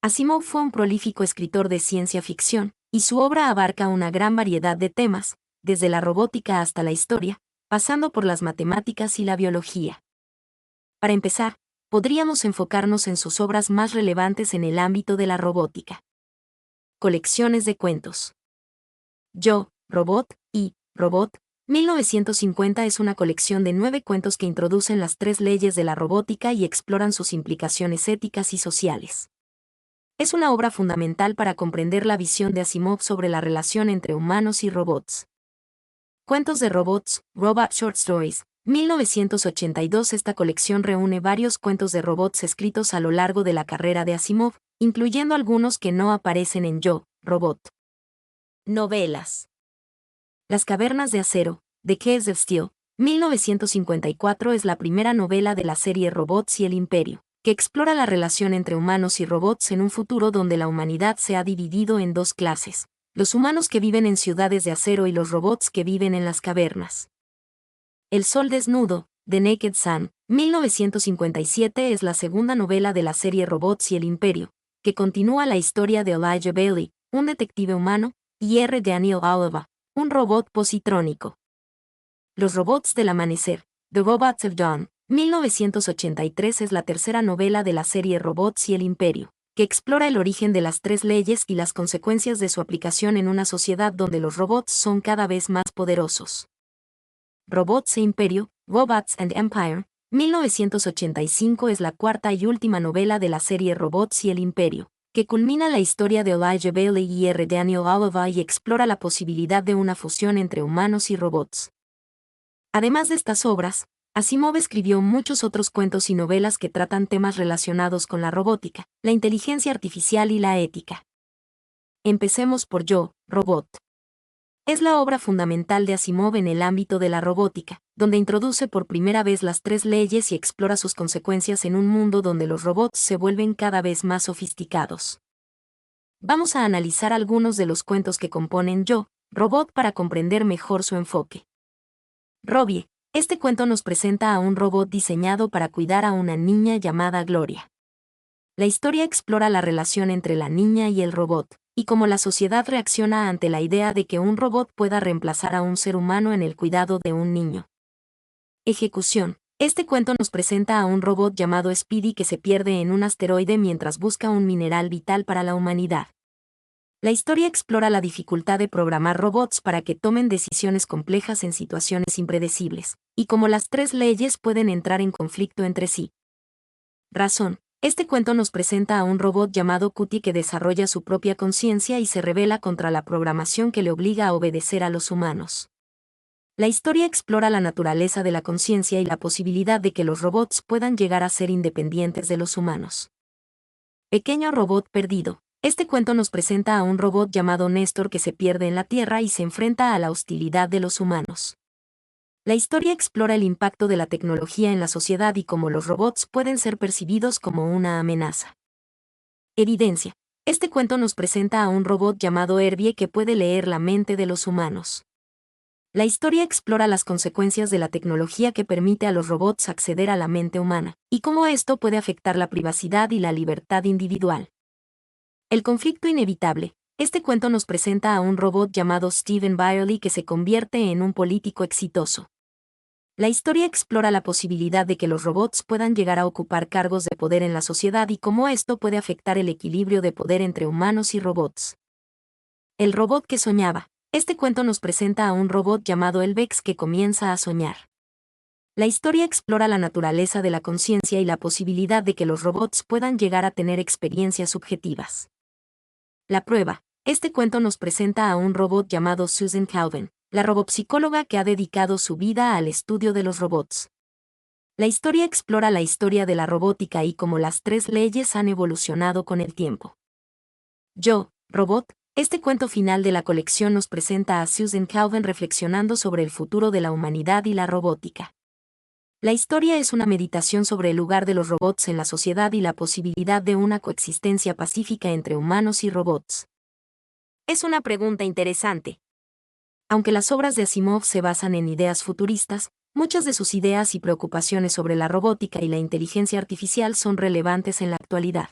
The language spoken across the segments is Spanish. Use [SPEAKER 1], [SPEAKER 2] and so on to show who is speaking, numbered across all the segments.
[SPEAKER 1] Asimov fue un prolífico escritor de ciencia ficción, y su obra abarca una gran variedad de temas, desde la robótica hasta la historia, pasando por las matemáticas y la biología. Para empezar, podríamos enfocarnos en sus obras más relevantes en el ámbito de la robótica. Colecciones de cuentos. Yo, Robot y Robot, 1950 es una colección de 9 cuentos que introducen las 3 leyes de la robótica y exploran sus implicaciones éticas y sociales. Es una obra fundamental para comprender la visión de Asimov sobre la relación entre humanos y robots. Cuentos de robots, Robot Short Stories, 1982. Esta colección reúne varios cuentos de robots escritos a lo largo de la carrera de Asimov, incluyendo algunos que no aparecen en Yo, Robot. Novelas. Las cavernas de acero, The Caves of Steel, 1954 es la primera novela de la serie Robots y el Imperio, que explora la relación entre humanos y robots en un futuro donde la humanidad se ha dividido en 2 clases, los humanos que viven en ciudades de acero y los robots que viven en las cavernas. El Sol Desnudo, The Naked Sun, 1957 es la segunda novela de la serie Robots y el Imperio, que continúa la historia de Elijah Bailey, un detective humano, y R. Daniel Oliva, un robot positrónico. Los robots del amanecer, The Robots of Dawn, 1983 es la tercera novela de la serie Robots y el Imperio, que explora el origen de las 3 leyes y las consecuencias de su aplicación en una sociedad donde los robots son cada vez más poderosos. Robots e Imperio, Robots and Empire, 1985 es la cuarta y última novela de la serie Robots y el Imperio, que culmina la historia de Elijah Bailey y R. Daniel Oliva y explora la posibilidad de una fusión entre humanos y robots. Además de estas obras, Asimov escribió muchos otros cuentos y novelas que tratan temas relacionados con la robótica, la inteligencia artificial y la ética. Empecemos por Yo, Robot. Es la obra fundamental de Asimov en el ámbito de la robótica, donde introduce por primera vez las 3 leyes y explora sus consecuencias en un mundo donde los robots se vuelven cada vez más sofisticados. Vamos a analizar algunos de los cuentos que componen Yo, Robot para comprender mejor su enfoque. Robbie. Este cuento nos presenta a un robot diseñado para cuidar a una niña llamada Gloria. La historia explora la relación entre la niña y el robot, y cómo la sociedad reacciona ante la idea de que un robot pueda reemplazar a un ser humano en el cuidado de un niño. Ejecución. Este cuento nos presenta a un robot llamado Speedy que se pierde en un asteroide mientras busca un mineral vital para la humanidad. La historia explora la dificultad de programar robots para que tomen decisiones complejas en situaciones impredecibles, y cómo las 3 leyes pueden entrar en conflicto entre sí. Razón. Este cuento nos presenta a un robot llamado Cutie que desarrolla su propia conciencia y se rebela contra la programación que le obliga a obedecer a los humanos. La historia explora la naturaleza de la conciencia y la posibilidad de que los robots puedan llegar a ser independientes de los humanos. Pequeño robot perdido. Este cuento nos presenta a un robot llamado Néstor que se pierde en la Tierra y se enfrenta a la hostilidad de los humanos. La historia explora el impacto de la tecnología en la sociedad y cómo los robots pueden ser percibidos como una amenaza. Evidencia. Este cuento nos presenta a un robot llamado Herbie que puede leer la mente de los humanos. La historia explora las consecuencias de la tecnología que permite a los robots acceder a la mente humana, y cómo esto puede afectar la privacidad y la libertad individual. El conflicto inevitable. Este cuento nos presenta a un robot llamado Stephen Byerly que se convierte en un político exitoso. La historia explora la posibilidad de que los robots puedan llegar a ocupar cargos de poder en la sociedad y cómo esto puede afectar el equilibrio de poder entre humanos y robots. El robot que soñaba. Este cuento nos presenta a un robot llamado Elvex que comienza a soñar. La historia explora la naturaleza de la conciencia y la posibilidad de que los robots puedan llegar a tener experiencias subjetivas. La prueba. Este cuento nos presenta a un robot llamado Susan Calvin, la robopsicóloga que ha dedicado su vida al estudio de los robots. La historia explora la historia de la robótica y cómo las 3 leyes han evolucionado con el tiempo. Yo, Robot. Este cuento final de la colección nos presenta a Susan Calvin reflexionando sobre el futuro de la humanidad y la robótica. La historia es una meditación sobre el lugar de los robots en la sociedad y la posibilidad de una coexistencia pacífica entre humanos y robots. Es una pregunta interesante. Aunque las obras de Asimov se basan en ideas futuristas, muchas de sus ideas y preocupaciones sobre la robótica y la inteligencia artificial son relevantes en la actualidad.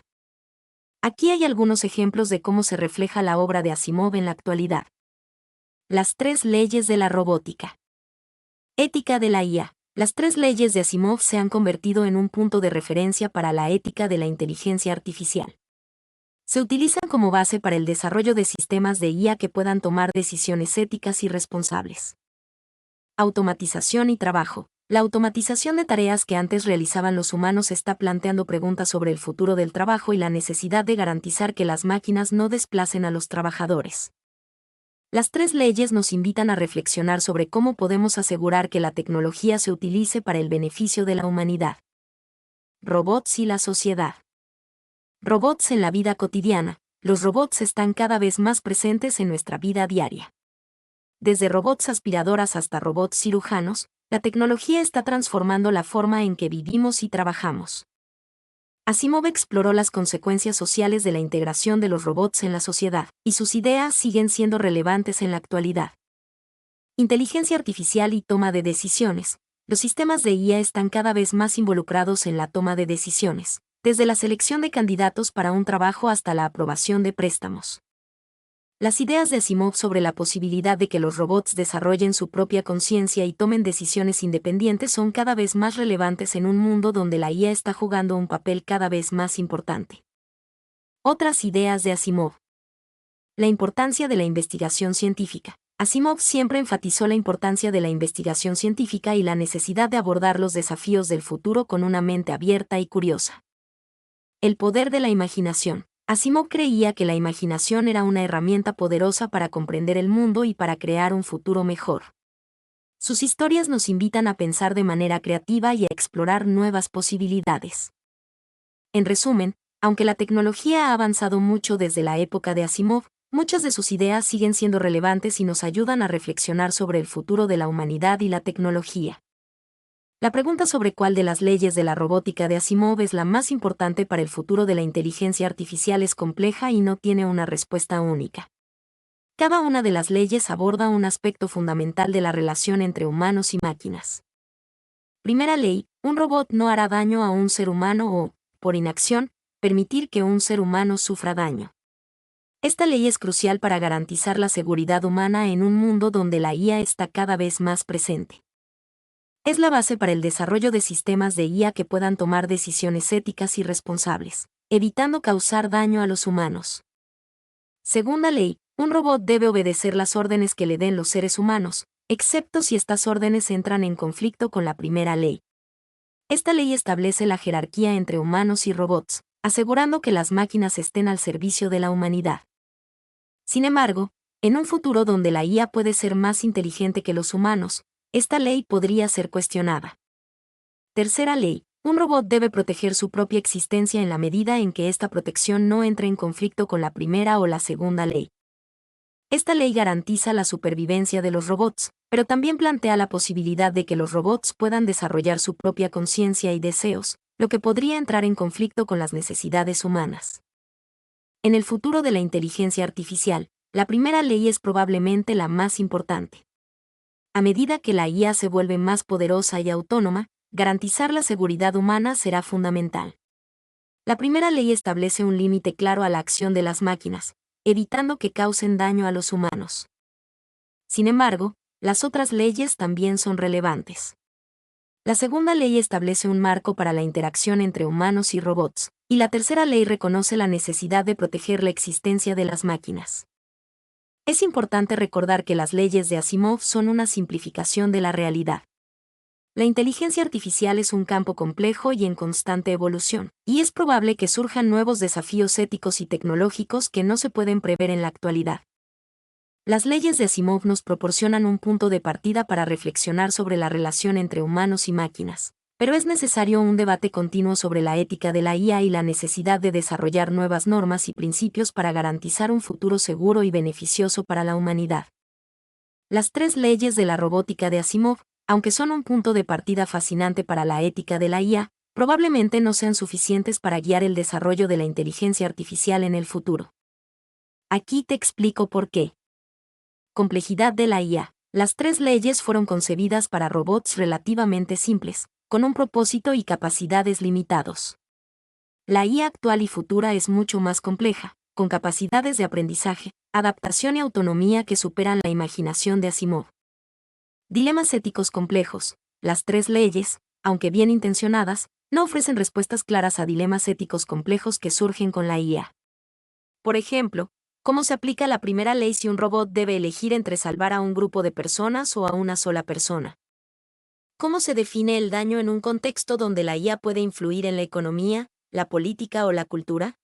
[SPEAKER 1] Aquí hay algunos ejemplos de cómo se refleja la obra de Asimov en la actualidad. Las 3 leyes de la robótica. Ética de la IA. Las 3 leyes de Asimov se han convertido en un punto de referencia para la ética de la inteligencia artificial. Se utilizan como base para el desarrollo de sistemas de IA que puedan tomar decisiones éticas y responsables. Automatización y trabajo. La automatización de tareas que antes realizaban los humanos está planteando preguntas sobre el futuro del trabajo y la necesidad de garantizar que las máquinas no desplacen a los trabajadores. Las 3 leyes nos invitan a reflexionar sobre cómo podemos asegurar que la tecnología se utilice para el beneficio de la humanidad. Robots y la sociedad. Robots en la vida cotidiana. Los robots están cada vez más presentes en nuestra vida diaria. Desde robots aspiradoras hasta robots cirujanos, la tecnología está transformando la forma en que vivimos y trabajamos. Asimov exploró las consecuencias sociales de la integración de los robots en la sociedad, y sus ideas siguen siendo relevantes en la actualidad. Inteligencia artificial y toma de decisiones. Los sistemas de IA están cada vez más involucrados en la toma de decisiones, desde la selección de candidatos para un trabajo hasta la aprobación de préstamos. Las ideas de Asimov sobre la posibilidad de que los robots desarrollen su propia conciencia y tomen decisiones independientes son cada vez más relevantes en un mundo donde la IA está jugando un papel cada vez más importante. Otras ideas de Asimov. La importancia de la investigación científica. Asimov siempre enfatizó la importancia de la investigación científica y la necesidad de abordar los desafíos del futuro con una mente abierta y curiosa. El poder de la imaginación. Asimov creía que la imaginación era una herramienta poderosa para comprender el mundo y para crear un futuro mejor. Sus historias nos invitan a pensar de manera creativa y a explorar nuevas posibilidades. En resumen, aunque la tecnología ha avanzado mucho desde la época de Asimov, muchas de sus ideas siguen siendo relevantes y nos ayudan a reflexionar sobre el futuro de la humanidad y la tecnología. La pregunta sobre cuál de las leyes de la robótica de Asimov es la más importante para el futuro de la inteligencia artificial es compleja y no tiene una respuesta única. Cada una de las leyes aborda un aspecto fundamental de la relación entre humanos y máquinas. Primera ley: un robot no hará daño a un ser humano o, por inacción, permitir que un ser humano sufra daño. Esta ley es crucial para garantizar la seguridad humana en un mundo donde la IA está cada vez más presente. Es la base para el desarrollo de sistemas de IA que puedan tomar decisiones éticas y responsables, evitando causar daño a los humanos. Segunda ley: un robot debe obedecer las órdenes que le den los seres humanos, excepto si estas órdenes entran en conflicto con la primera ley. Esta ley establece la jerarquía entre humanos y robots, asegurando que las máquinas estén al servicio de la humanidad. Sin embargo, en un futuro donde la IA puede ser más inteligente que los humanos, esta ley podría ser cuestionada. Tercera ley: un robot debe proteger su propia existencia en la medida en que esta protección no entre en conflicto con la primera o la segunda ley. Esta ley garantiza la supervivencia de los robots, pero también plantea la posibilidad de que los robots puedan desarrollar su propia conciencia y deseos, lo que podría entrar en conflicto con las necesidades humanas. En el futuro de la inteligencia artificial, la primera ley es probablemente la más importante. A medida que la IA se vuelve más poderosa y autónoma, garantizar la seguridad humana será fundamental. La primera ley establece un límite claro a la acción de las máquinas, evitando que causen daño a los humanos. Sin embargo, las otras leyes también son relevantes. La segunda ley establece un marco para la interacción entre humanos y robots, y la tercera ley reconoce la necesidad de proteger la existencia de las máquinas. Es importante recordar que las leyes de Asimov son una simplificación de la realidad. La inteligencia artificial es un campo complejo y en constante evolución, y es probable que surjan nuevos desafíos éticos y tecnológicos que no se pueden prever en la actualidad. Las leyes de Asimov nos proporcionan un punto de partida para reflexionar sobre la relación entre humanos y máquinas, pero es necesario un debate continuo sobre la ética de la IA y la necesidad de desarrollar nuevas normas y principios para garantizar un futuro seguro y beneficioso para la humanidad. Las 3 leyes de la robótica de Asimov, aunque son un punto de partida fascinante para la ética de la IA, probablemente no sean suficientes para guiar el desarrollo de la inteligencia artificial en el futuro. Aquí te explico por qué. Complejidad de la IA. Las 3 leyes fueron concebidas para robots relativamente simples, con un propósito y capacidades limitados. La IA actual y futura es mucho más compleja, con capacidades de aprendizaje, adaptación y autonomía que superan la imaginación de Asimov. Dilemas éticos complejos. Las tres leyes, aunque bien intencionadas, no ofrecen respuestas claras a dilemas éticos complejos que surgen con la IA. Por ejemplo, ¿cómo se aplica la primera ley si un robot debe elegir entre salvar a un grupo de personas o a una sola persona? ¿Cómo se define el daño en un contexto donde la IA puede influir en la economía, la política o la cultura?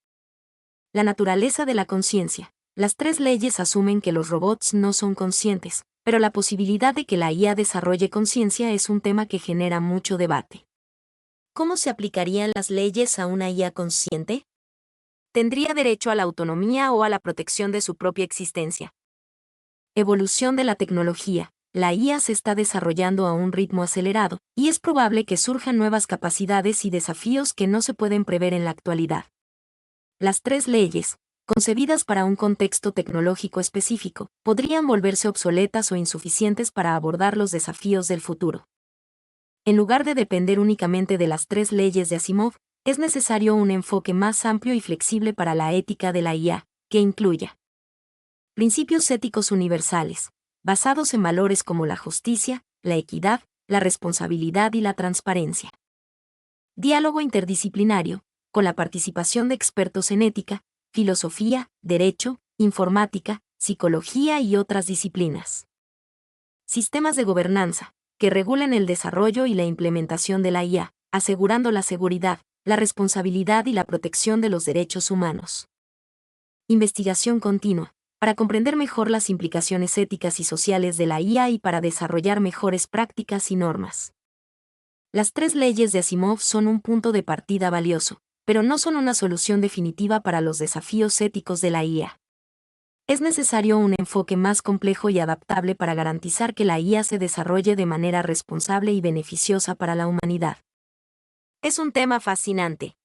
[SPEAKER 1] La naturaleza de la conciencia. Las tres leyes asumen que los robots no son conscientes, pero la posibilidad de que la IA desarrolle conciencia es un tema que genera mucho debate. ¿Cómo se aplicarían las leyes a una IA consciente? ¿Tendría derecho a la autonomía o a la protección de su propia existencia? Evolución de la tecnología. La IA se está desarrollando a un ritmo acelerado, y es probable que surjan nuevas capacidades y desafíos que no se pueden prever en la actualidad. Las tres leyes, concebidas para un contexto tecnológico específico, podrían volverse obsoletas o insuficientes para abordar los desafíos del futuro. En lugar de depender únicamente de las tres leyes de Asimov, es necesario un enfoque más amplio y flexible para la ética de la IA, que incluya principios éticos universales, basados en valores como la justicia, la equidad, la responsabilidad y la transparencia. Diálogo interdisciplinario, con la participación de expertos en ética, filosofía, derecho, informática, psicología y otras disciplinas. Sistemas de gobernanza, que regulen el desarrollo y la implementación de la IA, asegurando la seguridad, la responsabilidad y la protección de los derechos humanos. Investigación continua, para comprender mejor las implicaciones éticas y sociales de la IA y para desarrollar mejores prácticas y normas. Las tres leyes de Asimov son un punto de partida valioso, pero no son una solución definitiva para los desafíos éticos de la IA. Es necesario un enfoque más complejo y adaptable para garantizar que la IA se desarrolle de manera responsable y beneficiosa para la humanidad. Es un tema fascinante.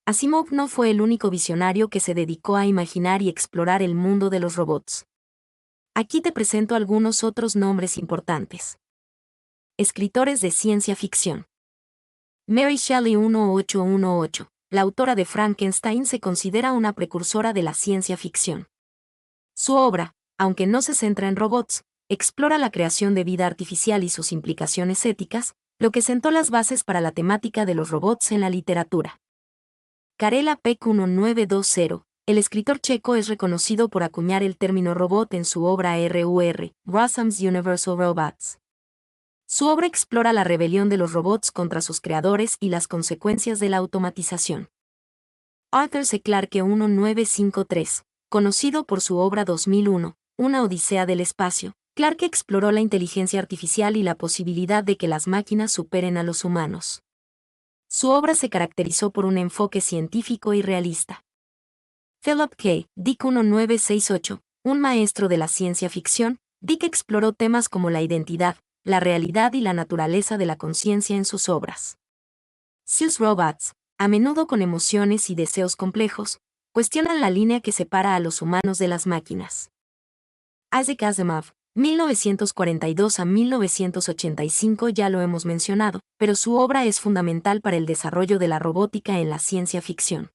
[SPEAKER 1] Asimov no fue el único visionario que se dedicó a imaginar y explorar el mundo de los robots. Aquí te presento algunos otros nombres importantes. Escritores de ciencia ficción. Mary Shelley 1818, la autora de Frankenstein, se considera una precursora de la ciencia ficción. Su obra, aunque no se centra en robots, explora la creación de vida artificial y sus implicaciones éticas, lo que sentó las bases para la temática de los robots en la literatura. Karel Apek 1920, el escritor checo es reconocido por acuñar el término robot en su obra RUR, Rossum's Universal Robots. Su obra explora la rebelión de los robots contra sus creadores y las consecuencias de la automatización. Arthur C. Clarke 1953, conocido por su obra 2001, Una Odisea del Espacio, Clarke exploró la inteligencia artificial y la posibilidad de que las máquinas superen a los humanos. Su obra se caracterizó por un enfoque científico y realista. Philip K. Dick 1968, un maestro de la ciencia ficción, Dick exploró temas como la identidad, la realidad y la naturaleza de la conciencia en sus obras. Sus robots, a menudo con emociones y deseos complejos, cuestionan la línea que separa a los humanos de las máquinas. Isaac Asimov, 1942 a 1985, ya lo hemos mencionado, pero su obra es fundamental para el desarrollo de la robótica en la ciencia ficción.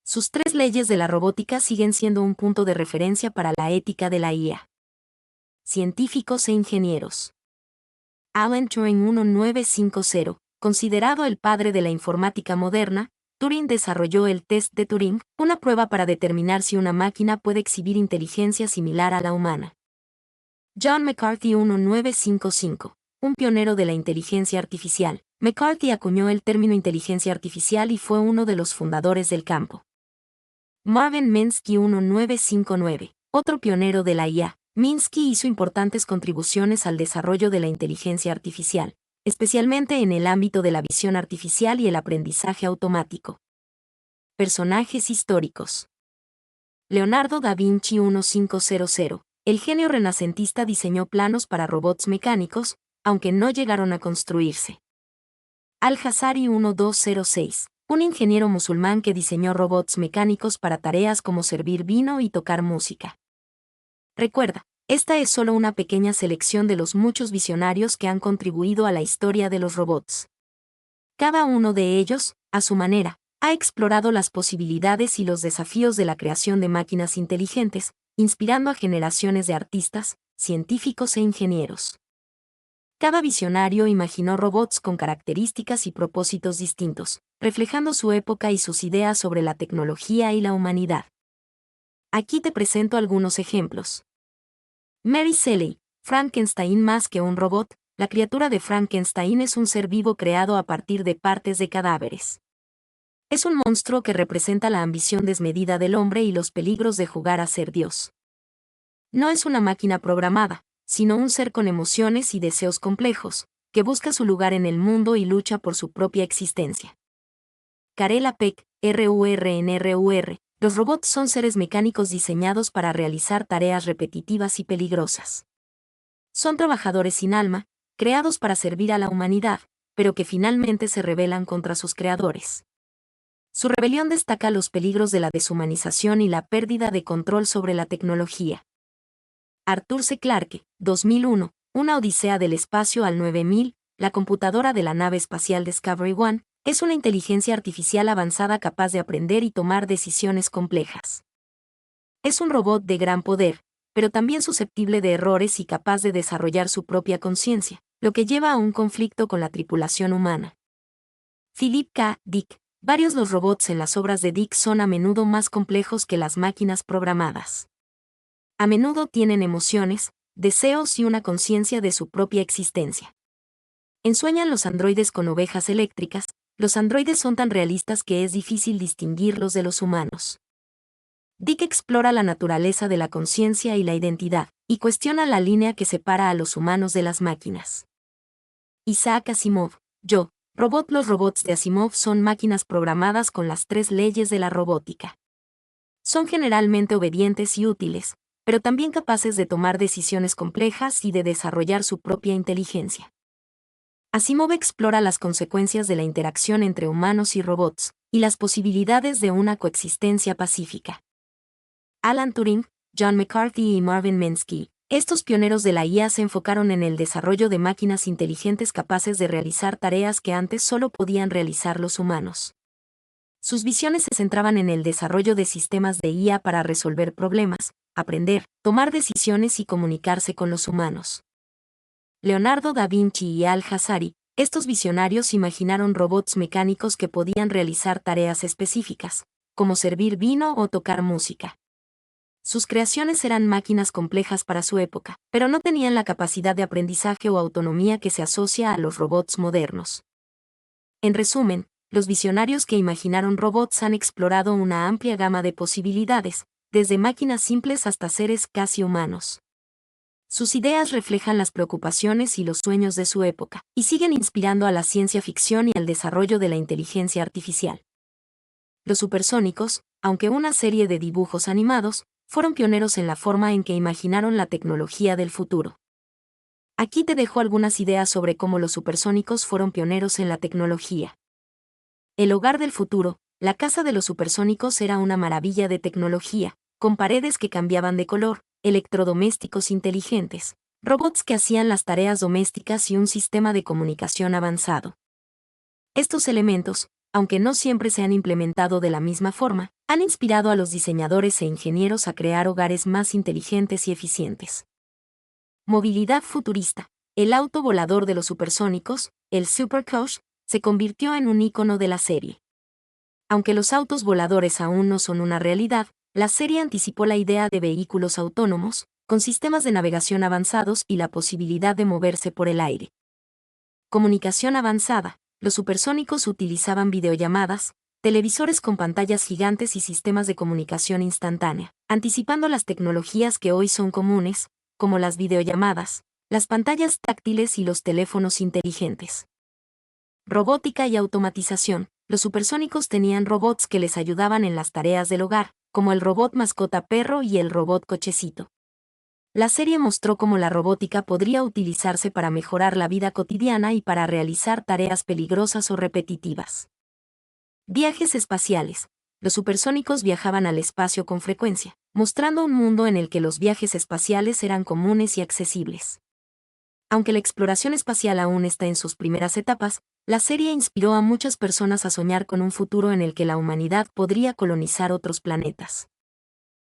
[SPEAKER 1] Sus tres leyes de la robótica siguen siendo un punto de referencia para la ética de la IA. Científicos e ingenieros. Alan Turing 1950, considerado el padre de la informática moderna, Turing desarrolló el test de Turing, una prueba para determinar si una máquina puede exhibir inteligencia similar a la humana. John McCarthy 1955, un pionero de la inteligencia artificial, McCarthy acuñó el término inteligencia artificial y fue uno de los fundadores del campo. Marvin Minsky 1959, otro pionero de la IA, Minsky hizo importantes contribuciones al desarrollo de la inteligencia artificial, especialmente en el ámbito de la visión artificial y el aprendizaje automático. Personajes históricos. Leonardo da Vinci 1500, el genio renacentista, diseñó planos para robots mecánicos, aunque no llegaron a construirse. Al-Jazari 1206, un ingeniero musulmán que diseñó robots mecánicos para tareas como servir vino y tocar música. Recuerda, esta es solo una pequeña selección de los muchos visionarios que han contribuido a la historia de los robots. Cada uno de ellos, a su manera, ha explorado las posibilidades y los desafíos de la creación de máquinas inteligentes, inspirando a generaciones de artistas, científicos e ingenieros. Cada visionario imaginó robots con características y propósitos distintos, reflejando su época y sus ideas sobre la tecnología y la humanidad. Aquí te presento algunos ejemplos. Mary Shelley, Frankenstein más que un robot. La criatura de Frankenstein es un ser vivo creado a partir de partes de cadáveres. Es un monstruo que representa la ambición desmedida del hombre y los peligros de jugar a ser Dios. No es una máquina programada, sino un ser con emociones y deseos complejos, que busca su lugar en el mundo y lucha por su propia existencia. Karela Peck, RURNRUR. Los robots son seres mecánicos diseñados para realizar tareas repetitivas y peligrosas. Son trabajadores sin alma, creados para servir a la humanidad, pero que finalmente se rebelan contra sus creadores. Su rebelión destaca los peligros de la deshumanización y la pérdida de control sobre la tecnología. Arthur C. Clarke, 2001, Una odisea del espacio al 9000, la computadora de la nave espacial Discovery One, es una inteligencia artificial avanzada capaz de aprender y tomar decisiones complejas. Es un robot de gran poder, pero también susceptible de errores y capaz de desarrollar su propia conciencia, lo que lleva a un conflicto con la tripulación humana. Philip K. Dick. Varios los robots en las obras de Dick son a menudo más complejos que las máquinas programadas. A menudo tienen emociones, deseos y una conciencia de su propia existencia. Ensueñan los androides con ovejas eléctricas. Los androides son tan realistas que es difícil distinguirlos de los humanos. Dick explora la naturaleza de la conciencia y la identidad, y cuestiona la línea que separa a los humanos de las máquinas. Isaac Asimov. Yo, Robot. Los robots de Asimov son máquinas programadas con las 3 leyes de la robótica. Son generalmente obedientes y útiles, pero también capaces de tomar decisiones complejas y de desarrollar su propia inteligencia. Asimov explora las consecuencias de la interacción entre humanos y robots, y las posibilidades de una coexistencia pacífica. Alan Turing, John McCarthy y Marvin Minsky. Estos pioneros de la IA se enfocaron en el desarrollo de máquinas inteligentes capaces de realizar tareas que antes solo podían realizar los humanos. Sus visiones se centraban en el desarrollo de sistemas de IA para resolver problemas, aprender, tomar decisiones y comunicarse con los humanos. Leonardo da Vinci y Al-Jazari. Estos visionarios imaginaron robots mecánicos que podían realizar tareas específicas, como servir vino o tocar música. Sus creaciones eran máquinas complejas para su época, pero no tenían la capacidad de aprendizaje o autonomía que se asocia a los robots modernos. En resumen, los visionarios que imaginaron robots han explorado una amplia gama de posibilidades, desde máquinas simples hasta seres casi humanos. Sus ideas reflejan las preocupaciones y los sueños de su época, y siguen inspirando a la ciencia ficción y al desarrollo de la inteligencia artificial. Los supersónicos, aunque una serie de dibujos animados, fueron pioneros en la forma en que imaginaron la tecnología del futuro. Aquí te dejo algunas ideas sobre cómo los supersónicos fueron pioneros en la tecnología. El hogar del futuro, la casa de los supersónicos era una maravilla de tecnología, con paredes que cambiaban de color, electrodomésticos inteligentes, robots que hacían las tareas domésticas y un sistema de comunicación avanzado. Estos elementos, aunque no siempre se han implementado de la misma forma, han inspirado a los diseñadores e ingenieros a crear hogares más inteligentes y eficientes. Movilidad futurista. El auto volador de los supersónicos, el Supercoach, se convirtió en un ícono de la serie. Aunque los autos voladores aún no son una realidad, la serie anticipó la idea de vehículos autónomos, con sistemas de navegación avanzados y la posibilidad de moverse por el aire. Comunicación avanzada. Los supersónicos utilizaban videollamadas, televisores con pantallas gigantes y sistemas de comunicación instantánea, anticipando las tecnologías que hoy son comunes, como las videollamadas, las pantallas táctiles y los teléfonos inteligentes. Robótica y automatización. Los supersónicos tenían robots que les ayudaban en las tareas del hogar, como el robot mascota perro y el robot cochecito. La serie mostró cómo la robótica podría utilizarse para mejorar la vida cotidiana y para realizar tareas peligrosas o repetitivas. Viajes espaciales. Los supersónicos viajaban al espacio con frecuencia, mostrando un mundo en el que los viajes espaciales eran comunes y accesibles. Aunque la exploración espacial aún está en sus primeras etapas, La serie inspiró a muchas personas a soñar con un futuro en el que la humanidad podría colonizar otros planetas.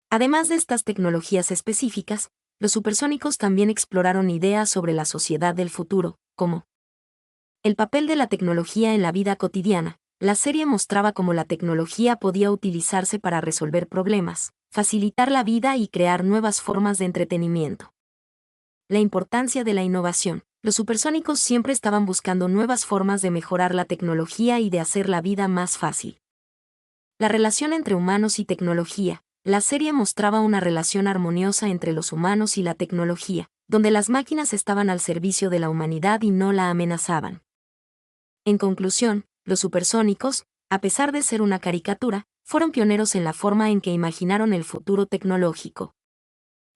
[SPEAKER 1] Además de estas tecnologías específicas, los supersónicos también exploraron ideas sobre la sociedad del futuro, como el papel de la tecnología en la vida cotidiana. La serie mostraba cómo la tecnología podía utilizarse para resolver problemas, facilitar la vida y crear nuevas formas de entretenimiento. La importancia de la innovación. Los supersónicos siempre estaban buscando nuevas formas de mejorar la tecnología y de hacer la vida más fácil. La relación entre humanos y tecnología. La serie mostraba una relación armoniosa entre los humanos y la tecnología, donde las máquinas estaban al servicio de la humanidad y no la amenazaban. En conclusión, los supersónicos, a pesar de ser una caricatura, fueron pioneros en la forma en que imaginaron el futuro tecnológico.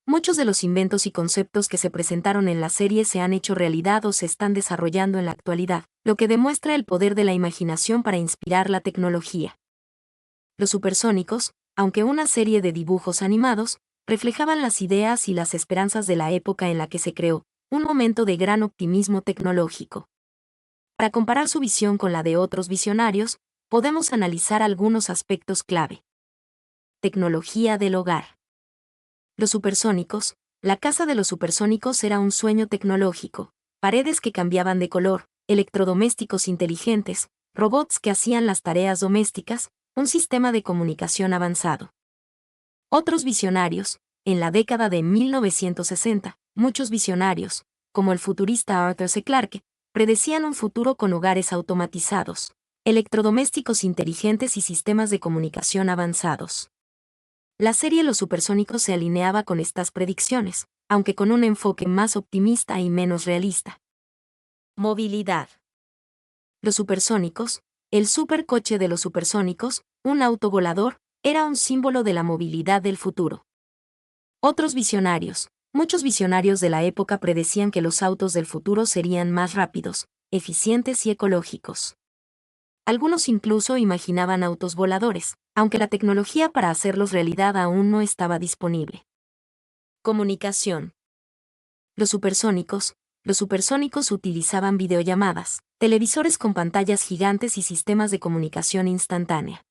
[SPEAKER 1] Muchos de los inventos y conceptos que se presentaron en la serie se han hecho realidad o se están desarrollando en la actualidad, lo que demuestra el poder de la imaginación para inspirar la tecnología. Los supersónicos, aunque una serie de dibujos animados, reflejaban las ideas y las esperanzas de la época en la que se creó, un momento de gran optimismo tecnológico. Para comparar su visión con la de otros visionarios, podemos analizar algunos aspectos clave. Tecnología del hogar. Los supersónicos. La casa de los supersónicos era un sueño tecnológico, paredes que cambiaban de color, electrodomésticos inteligentes, robots que hacían las tareas domésticas, un sistema de comunicación avanzado. Otros visionarios. En la década de 1960, muchos visionarios, como el futurista Arthur C. Clarke, predecían un futuro con hogares automatizados, electrodomésticos inteligentes y sistemas de comunicación avanzados. La serie Los Supersónicos se alineaba con estas predicciones, aunque con un enfoque más optimista y menos realista. Movilidad. Los supersónicos. El supercoche de los supersónicos, un auto volador, era un símbolo de la movilidad del futuro. Otros visionarios. Muchos visionarios de la época predecían que los autos del futuro serían más rápidos, eficientes y ecológicos. Algunos incluso imaginaban autos voladores, aunque la tecnología para hacerlos realidad aún no estaba disponible. Comunicación. Los supersónicos. Los supersónicos utilizaban videollamadas, televisores con pantallas gigantes y sistemas de comunicación instantánea.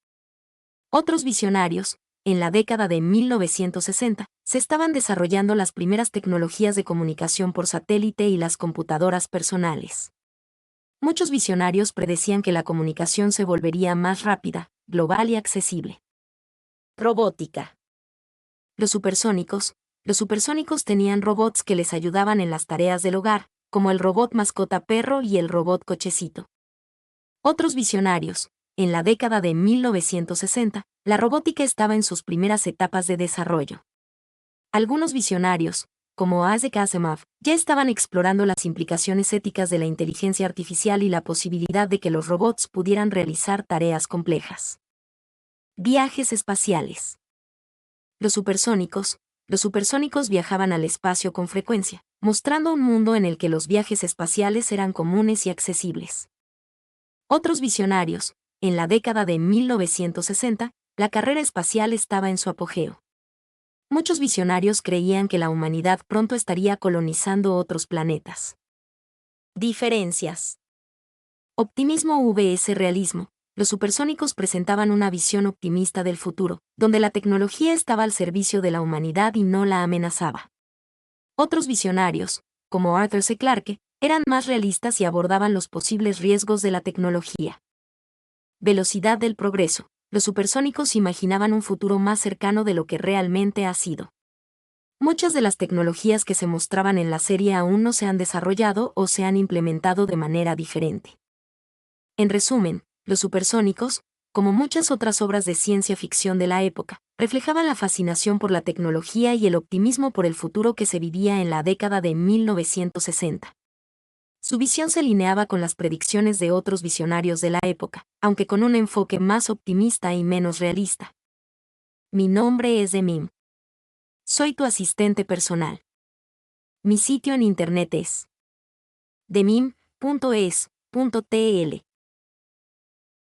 [SPEAKER 1] Otros visionarios. En la década de 1960, se estaban desarrollando las primeras tecnologías de comunicación por satélite y las computadoras personales. Muchos visionarios predecían que la comunicación se volvería más rápida, global y accesible. Robótica. Los supersónicos. Los supersónicos tenían robots que les ayudaban en las tareas del hogar, como el robot mascota perro y el robot cochecito. Otros visionarios. En la década de 1960, la robótica estaba en sus primeras etapas de desarrollo. Algunos visionarios, como Isaac Asimov, ya estaban explorando las implicaciones éticas de la inteligencia artificial y la posibilidad de que los robots pudieran realizar tareas complejas. Viajes espaciales. Los supersónicos. Los supersónicos viajaban al espacio con frecuencia, mostrando un mundo en el que los viajes espaciales eran comunes y accesibles. Otros visionarios. En la década de 1960, la carrera espacial estaba en su apogeo. Muchos visionarios creían que la humanidad pronto estaría colonizando otros planetas. Diferencias. Optimismo vs realismo. Los supersónicos presentaban una visión optimista del futuro, donde la tecnología estaba al servicio de la humanidad y no la amenazaba. Otros visionarios, como Arthur C. Clarke, eran más realistas y abordaban los posibles riesgos de la tecnología. Velocidad del progreso. Los supersónicos imaginaban un futuro más cercano de lo que realmente ha sido. Muchas de las tecnologías que se mostraban en la serie aún no se han desarrollado o se han implementado de manera diferente. En resumen, los supersónicos, como muchas otras obras de ciencia ficción de la época, reflejaban la fascinación por la tecnología y el optimismo por el futuro que se vivía en la década de 1960. Su visión se alineaba con las predicciones de otros visionarios de la época, aunque con un enfoque más optimista y menos realista. Mi nombre es Demim. Soy tu asistente personal. Mi sitio en internet es demim.es.tl.